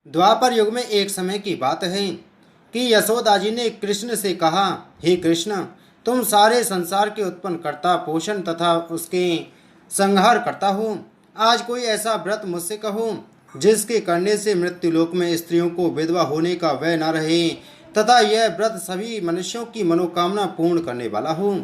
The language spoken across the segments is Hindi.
द्वापर युग में एक समय की बात है कि यशोदा जी ने कृष्ण से कहा, हे कृष्ण, तुम सारे संसार के उत्पन्न करता, पोषण तथा उसके संहार करता हो। आज कोई ऐसा व्रत मुझसे कहो जिसके करने से मृत्युलोक में स्त्रियों को विधवा होने का भय न रहे तथा यह व्रत सभी मनुष्यों की मनोकामना पूर्ण करने वाला हो।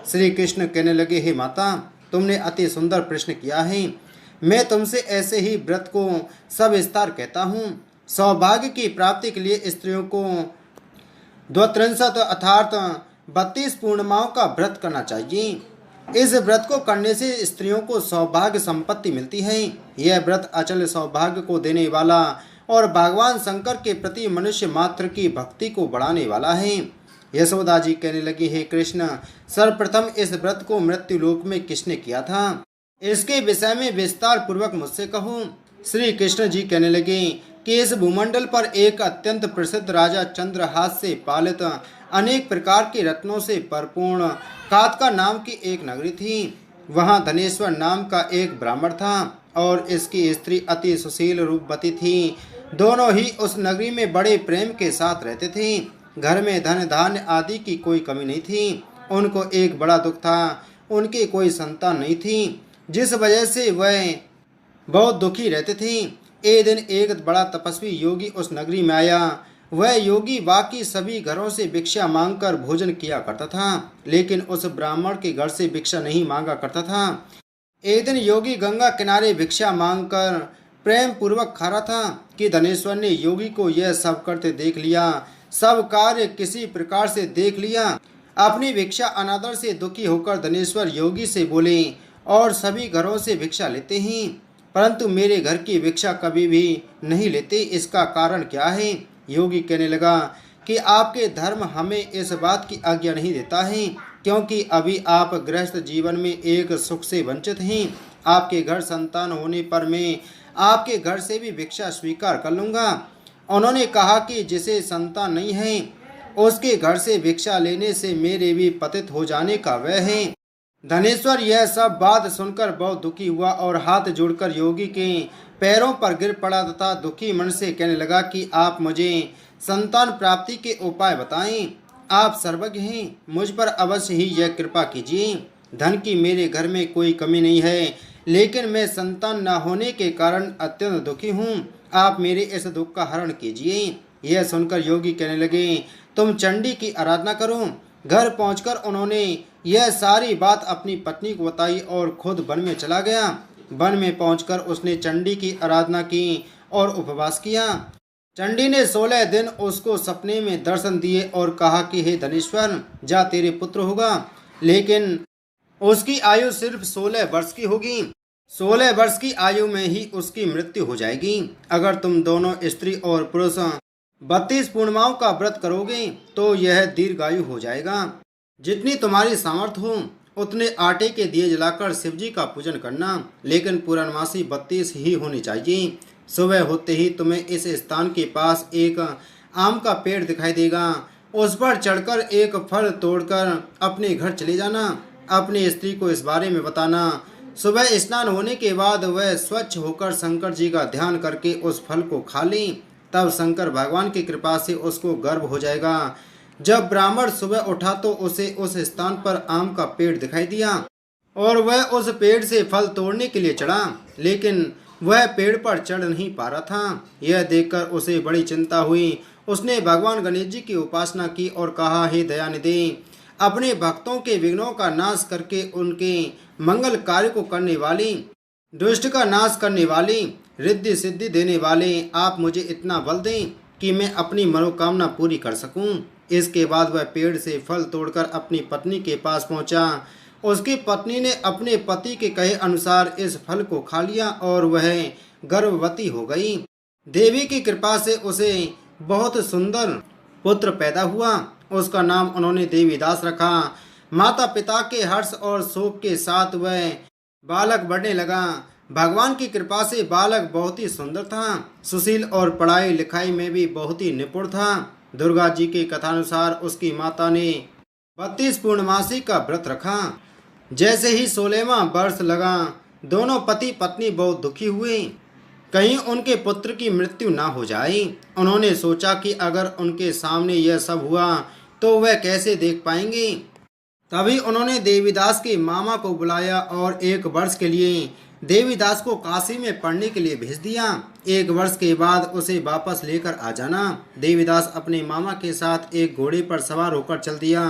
श्री कृष्ण कहने लगे, हे माता, तुमने अति सुंदर प्रश्न किया है। मैं तुमसे ऐसे ही व्रत को सविस्तार कहता हूँ। सौभाग्य की प्राप्ति के लिए स्त्रियों को द्वत्रिंशत अर्थात 32 पूर्णिमाओं का व्रत करना चाहिए। इस व्रत को करने से स्त्रियों को सौभाग्य संपत्ति मिलती है। यह व्रत अचल सौभाग्य को देने वाला और भगवान शंकर के प्रति मनुष्य मात्र की भक्ति को बढ़ाने वाला है। यशोदा जी कहने लगी, हे कृष्ण, सर्वप्रथम इस व्रत को मृत्युलोक में किसने किया था, इसके विषय में विस्तार पूर्वक मुझसे कहो। श्री कृष्ण जी कहने लगे कि इस भूमंडल पर एक अत्यंत प्रसिद्ध राजा चंद्रहास से पालित अनेक प्रकार के रत्नों से परिपूर्ण कातका नाम की एक नगरी थी। वहाँ धनेश्वर नाम का एक ब्राह्मण था और इसकी स्त्री अति सुशील रूपवती थी। दोनों ही उस नगरी में बड़े प्रेम के साथ रहते थे। घर में धन धान्य आदि की कोई कमी नहीं थी। उनको एक बड़ा दुख था, उनकी कोई संतान नहीं थी, जिस वजह से वह बहुत दुखी रहते थे। एक दिन एक बड़ा तपस्वी योगी उस नगरी में आया। वह योगी बाकी सभी घरों से भिक्षा मांगकर भोजन किया करता था, लेकिन उस ब्राह्मण के घर से भिक्षा नहीं मांगा करता था। एक दिन योगी गंगा किनारे भिक्षा मांगकर प्रेम पूर्वक खा रहा था कि धनेश्वर ने योगी को यह सब करते देख लिया। सब कार्य किसी प्रकार से देख लिया। अपनी भिक्षा अनादर से दुखी होकर धनेश्वर योगी से बोले, और सभी घरों से भिक्षा लेते हैं, परंतु मेरे घर की भिक्षा कभी भी नहीं लेते, इसका कारण क्या है। योगी कहने लगा कि आपके धर्म हमें इस बात की आज्ञा नहीं देता है, क्योंकि अभी आप गृहस्थ जीवन में एक सुख से वंचित हैं। आपके घर संतान होने पर मैं आपके घर से भी भिक्षा स्वीकार कर लूँगा। उन्होंने कहा कि जिसे संतान नहीं है उसके घर से भिक्षा लेने से मेरे भी पतित हो जाने का भय है। धनेश्वर यह सब बात सुनकर बहुत दुखी हुआ और हाथ जोड़कर योगी के पैरों पर गिर पड़ा तथा दुखी मन से कहने लगा कि आप मुझे संतान प्राप्ति के उपाय बताएं। आप सर्वज्ञ हैं, मुझ पर अवश्य ही यह कृपा कीजिए। धन की मेरे घर में कोई कमी नहीं है, लेकिन मैं संतान न होने के कारण अत्यंत दुखी हूँ। आप मेरे इस दुख का हरण कीजिए। यह सुनकर योगी कहने लगे, तुम चंडी की आराधना करो। घर पहुंचकर उन्होंने यह सारी बात अपनी पत्नी को बताई और खुद वन में चला गया। वन में पहुंचकर उसने चंडी की आराधना की और उपवास किया। चंडी ने 16 दिन उसको सपने में दर्शन दिए और कहा कि हे धनेश्वर, जा तेरे पुत्र होगा, लेकिन उसकी आयु सिर्फ 16 वर्ष की होगी। 16 वर्ष की आयु में ही उसकी मृत्यु हो जाएगी। अगर तुम दोनों स्त्री और पुरुष 32 पूर्णिमाओं का व्रत करोगे तो यह दीर्घायु हो जाएगा। जितनी तुम्हारी सामर्थ्य हो उतने आटे के दिए जलाकर शिवजी का पूजन करना, लेकिन पूर्णमासी 32 ही होनी चाहिए। सुबह होते ही तुम्हें इस स्थान के पास एक आम का पेड़ दिखाई देगा। उस पर चढ़कर एक फल तोड़कर अपने घर चले जाना। अपनी स्त्री को इस बारे में बताना। सुबह स्नान होने के बाद वह स्वच्छ होकर शंकर जी का ध्यान करके उस फल को खा ले। तब शंकर भगवान की कृपा से उसको गर्भ हो जाएगा। जब ब्राह्मण सुबह उठा तो उसे उस स्थान पर आम का पेड़ दिखाई दिया और वह उस पेड़ से फल तोड़ने के लिए चढ़ा, लेकिन वह पेड़ पर चढ़ नहीं पा रहा था। यह देखकर उसे बड़ी चिंता हुई। उसने भगवान गणेश जी की उपासना की और कहा, हे दयानिधि, अपने भक्तों के विघ्नों का नाश करके उनके मंगल कार्य को करने वाली, दुष्ट का नाश करने वाली, रिद्धि सिद्धि देने वाले, आप मुझे इतना बल दें कि मैं अपनी मनोकामना पूरी कर सकूं। इसके बाद वह पेड़ से फल तोड़कर अपनी पत्नी के पास पहुंचा। उसकी पत्नी ने अपने पति के कहे अनुसार इस फल को खा लिया और वह गर्भवती हो गई। देवी की कृपा से उसे बहुत सुंदर पुत्र पैदा हुआ। उसका नाम उन्होंने देवीदास रखा। माता पिता के हर्ष और शोक के साथ वह बालक बढ़ने लगा। भगवान की कृपा से बालक बहुत ही सुंदर था, सुशील और पढ़ाई लिखाई में भी बहुत ही निपुण था। दुर्गा जी के कथानुसार उसकी माता ने 32 पूर्णमासी का व्रत रखा। जैसे ही 16वां वर्ष लगा, दोनों पति पत्नी बहुत दुखी हुए। कहीं उनके पुत्र की मृत्यु ना हो जाए। उन्होंने सोचा कि अगर उनके सामने यह सब हुआ तो वह कैसे देख पाएंगे। तभी उन्होंने देवीदास के मामा को बुलाया और 1 वर्ष के लिए देवीदास को काशी में पढ़ने के लिए भेज दिया। 1 वर्ष के बाद उसे वापस लेकर आ जाना। देवीदास अपने मामा के साथ एक घोड़े पर सवार होकर चल दिया।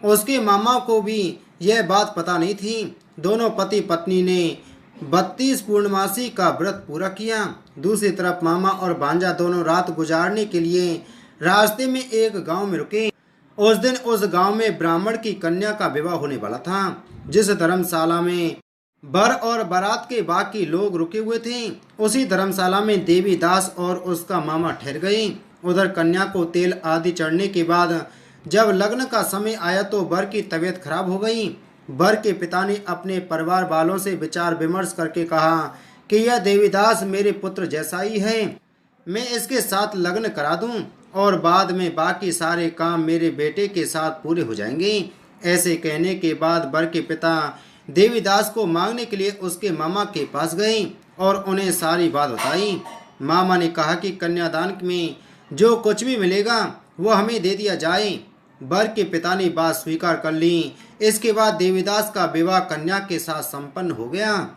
उसके मामा को भी यह बात पता नहीं थी। दोनों पति पत्नी ने 32 पूर्णमासी का व्रत पूरा किया। दूसरी तरफ मामा और भांजा दोनों रात गुजारने के लिए रास्ते में एक गांव में रुके। उस दिन उस गांव में ब्राह्मण की कन्या का विवाह होने वाला था। जिस धर्मशाला में बर और बारात के बाकी लोग रुके हुए थे, उसी धर्मशाला में देवीदास और उसका मामा ठहर गए। उधर कन्या को तेल आदि चढ़ने के बाद जब लग्न का समय आया तो बर की तबीयत खराब हो गई। बर के पिता ने अपने परिवार वालों से विचार विमर्श करके कहा कि यह देवीदास मेरे पुत्र जैसा ही है, मैं इसके साथ लग्न करा दूं और बाद में बाकी सारे काम मेरे बेटे के साथ पूरे हो जाएंगे। ऐसे कहने के बाद बर के पिता देवीदास को मांगने के लिए उसके मामा के पास गए और उन्हें सारी बात बताई। मामा ने कहा कि कन्यादान में जो कुछ भी मिलेगा वो हमें दे दिया जाए। बर के पिता ने बात स्वीकार कर ली। इसके बाद देवीदास का विवाह कन्या के साथ संपन्न हो गया।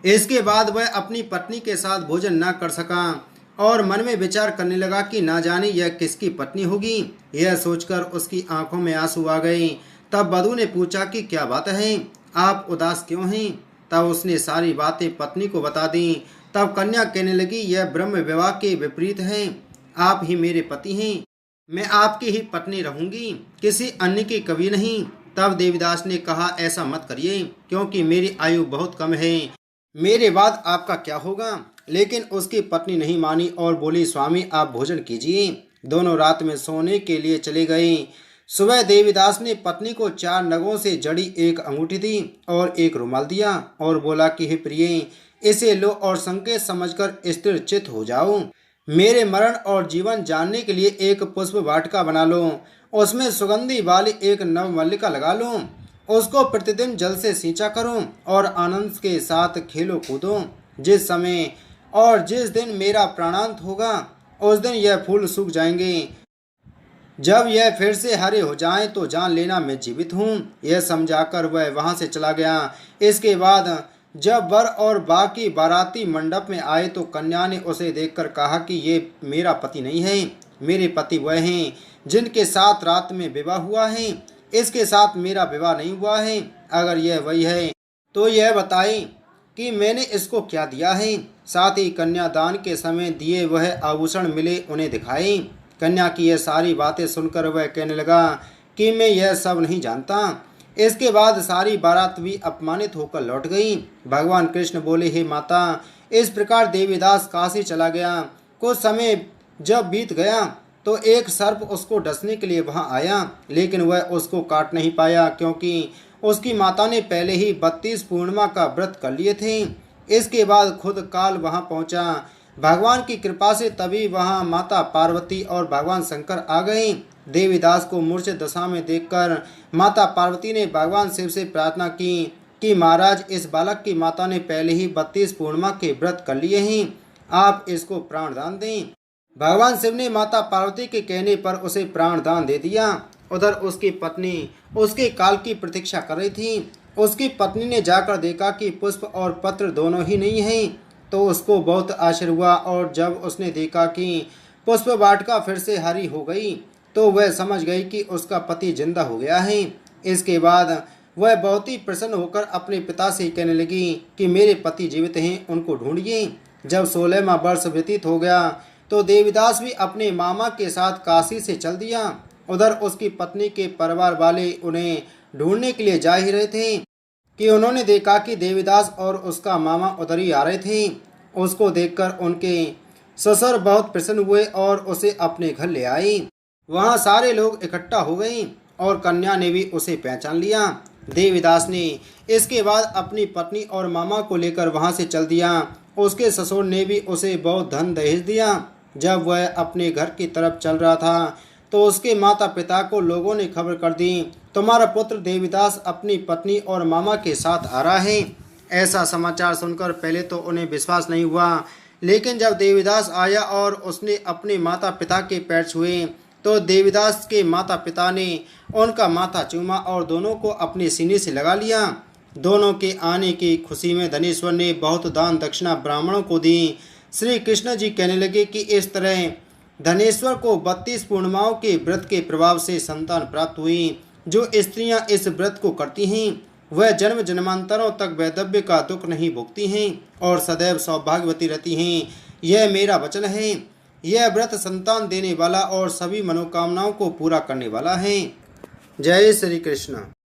इसके बाद वह अपनी पत्नी के साथ भोजन न कर सका और मन में विचार करने लगा कि ना जाने यह किसकी पत्नी होगी। यह सोचकर उसकी आंखों में आंसू आ गए। तब वधू ने पूछा कि क्या बात है, आप उदास क्यों हैं। तब उसने सारी बातें पत्नी को बता दी। तब कन्या कहने लगी, यह ब्रह्म विवाह के विपरीत है। आप ही मेरे पति हैं, मैं आपकी ही पत्नी रहूंगी, किसी अन्य की कभी नहीं। तब देवीदास ने कहा, ऐसा मत करिए क्योंकि मेरी आयु बहुत कम है, मेरे बाद आपका क्या होगा। लेकिन उसकी पत्नी नहीं मानी और बोली, स्वामी आप भोजन कीजिए। दोनों रात में सोने के लिए चले गए। सुबह देवीदास ने पत्नी को 4 नगों से जड़ी एक अंगूठी दी और एक रुमाल दिया और बोला कि हे प्रिय, इसे लो और संकेत समझकर स्थिर चित्त हो जाओ। मेरे मरण और जीवन जानने के लिए एक पुष्प वाटिका बना लो, उसमें सुगंधी वाली एक नवमल्लिका लगा लो, उसको प्रतिदिन जल से सींचा करो और आनंद के साथ खेलो कूदो। जिस समय और जिस दिन मेरा प्राणांत होगा उस दिन यह फूल सूख जाएंगे। जब यह फिर से हरे हो जाएं तो जान लेना मैं जीवित हूँ। यह समझाकर वह वहाँ से चला गया। इसके बाद जब वर और बाकी बाराती मंडप में आए तो कन्या ने उसे देखकर कहा कि ये मेरा पति नहीं है, मेरे पति वह हैं जिनके साथ रात में विवाह हुआ है। इसके साथ मेरा विवाह नहीं हुआ है। अगर यह वही है तो यह बताए कि मैंने इसको क्या दिया है। साथ ही कन्यादान के समय दिए वह आभूषण मिले उन्हें दिखाए। कन्या की यह सारी बातें सुनकर वह कहने लगा कि मैं यह सब नहीं जानता। इसके बाद सारी बारात भी अपमानित होकर लौट गई। भगवान कृष्ण बोले, हे माता, इस प्रकार देवीदास काशी चला गया। कुछ समय जब बीत गया तो एक सर्प उसको डसने के लिए वहां आया, लेकिन वह उसको काट नहीं पाया क्योंकि उसकी माता ने पहले ही 32 पूर्णिमा का व्रत कर लिए थे। इसके बाद खुद काल वहां पहुंचा। भगवान की कृपा से तभी वहां माता पार्वती और भगवान शंकर आ गए। देवीदास को मूर्छित दशा में देखकर माता पार्वती ने भगवान शिव से प्रार्थना की कि महाराज, इस बालक की माता ने पहले ही 32 पूर्णिमा के व्रत कर लिए हैं, आप इसको प्राण दान दें। भगवान शिव ने माता पार्वती के कहने पर उसे प्राण दान दे दिया। उधर उसकी पत्नी उसके काल की प्रतीक्षा कर रही थी। उसकी पत्नी ने जाकर देखा कि पुष्प और पत्र दोनों ही नहीं हैं, तो उसको बहुत आश्चर्य हुआ और जब उसने देखा कि पुष्प वाटिका फिर से हरी हो गई तो वह समझ गई कि उसका पति जिंदा हो गया है। इसके बाद वह बहुत ही प्रसन्न होकर अपने पिता से कहने लगी कि मेरे पति जीवित हैं, उनको ढूंढिए। जब 16वां वर्ष व्यतीत हो गया तो देवीदास भी अपने मामा के साथ काशी से चल दिया। उधर उसकी पत्नी के परिवार वाले उन्हें ढूंढने के लिए जा ही रहे थे कि उन्होंने देखा कि देवीदास और उसका मामा उधर ही आ रहे थे। उसको देखकर उनके ससुर बहुत प्रसन्न हुए और उसे अपने घर ले आए। वहाँ सारे लोग इकट्ठा हो गए और कन्या ने भी उसे पहचान लिया। देवीदास ने इसके बाद अपनी पत्नी और मामा को लेकर वहाँ से चल दिया। उसके ससुर ने भी उसे बहुत धन दहेज दिया। जब वह अपने घर की तरफ चल रहा था तो उसके माता पिता को लोगों ने खबर कर दी, तुम्हारा पुत्र देवीदास अपनी पत्नी और मामा के साथ आ रहा है। ऐसा समाचार सुनकर पहले तो उन्हें विश्वास नहीं हुआ लेकिन जब देवीदास आया और उसने अपने माता पिता के पैर छुए तो देवीदास के माता पिता ने उनका माथा चूमा और दोनों को अपने सीने से लगा लिया। दोनों के आने की खुशी में धनेश्वर ने बहुत दान दक्षिणा ब्राह्मणों को दी। श्री कृष्ण जी कहने लगे कि इस तरह धनेश्वर को 32 पूर्णिमाओं के व्रत के प्रभाव से संतान प्राप्त हुई। जो स्त्रियां इस व्रत को करती हैं वह जन्म जन्मांतरों तक वैधव्य का दुख नहीं भोगती हैं और सदैव सौभाग्यवती रहती हैं। यह मेरा वचन है। यह व्रत संतान देने वाला और सभी मनोकामनाओं को पूरा करने वाला है। जय श्री कृष्ण।